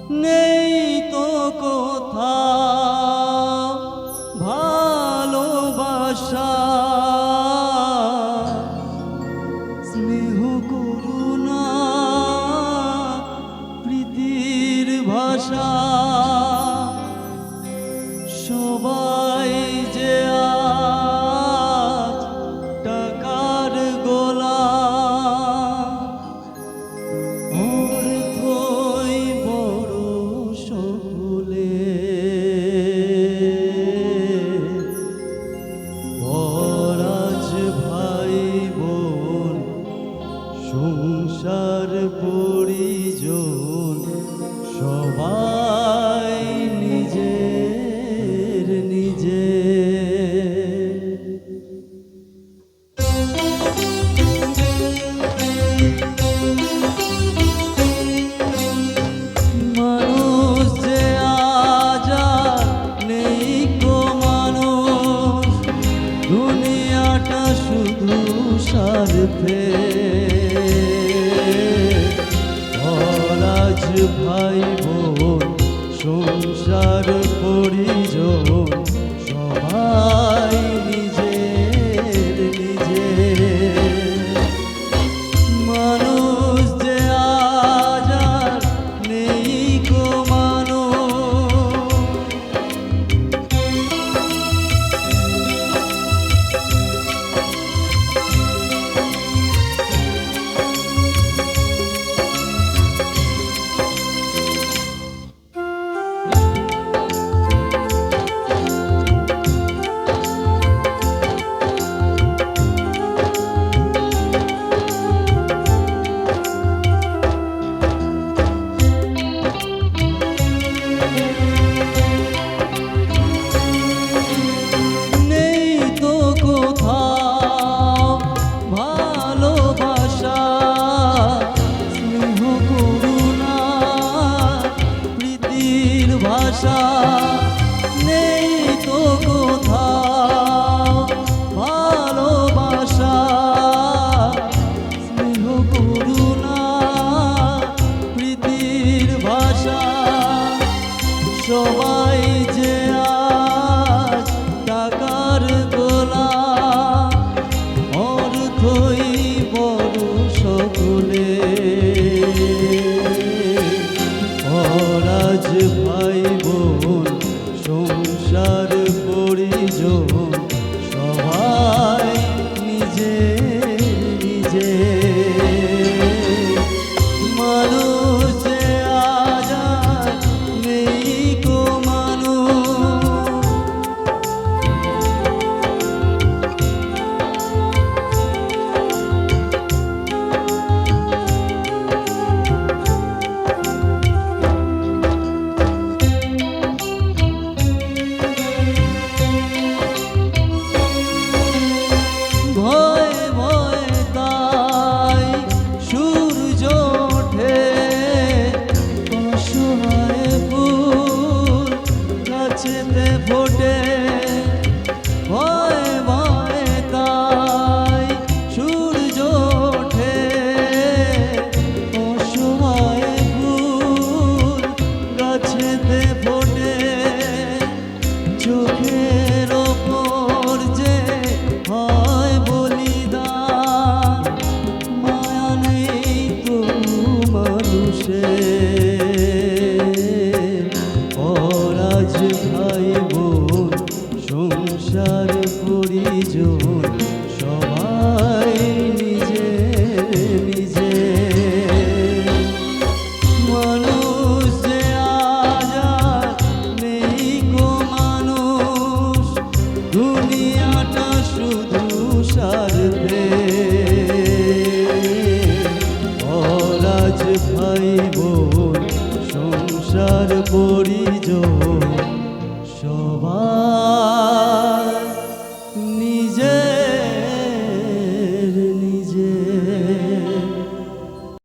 নেই তো কোথাও ভালোবাসা, স্নেহ করুণা প্রীতির ভাষা। সবাই যে আজ টাকার গোলাম, অর্থই বড় সকলে। পরাজ ভাই বোন সংসার পরিজন, সবাই নিজের নিজের। মানুষ যে আজ আর নেই কো মানুষ, দুনিয়াটা শুধু স্বার্থে। পরাজ ভাই বোন সংসার পরিজন, সবাই নিজের নিজের। মানুষ যে আজ আর নেই কো মানুষ, ভাষা নেই তো কোথাও ভালোবাসা, স্নেহ করুণা প্রীতির ভাষা। সবাই যে আজ টাকার গোলাম, অর্থই বড় সকলে। পরাজ ভাই বোন সংসার পরিজন, সবাই নিজের নিজের। মানুষ যে আজ আর নেই কো মানুষ, ভয়ে ভয়ে তাই সূর্য ওঠে, অসহায় ফুল গাছেতে ফোটে। ভয়ে ভয়ে তাই সূর্য ওঠে, অসহায় ফুল গাছেতে ফোটে। চোখের ওপর যে হয় বলিদান, মায়া নেই তো মানুষের। পরাজ ভাই বোন সংসার পরিজন, সবাই নিজের নিজের। মানুষ যে আজ আর নেই কো মানুষ, দুনিয়াটা শুধু স্বার্থে। পরাজ ভাই বোন সংসার পরিজন, সবাই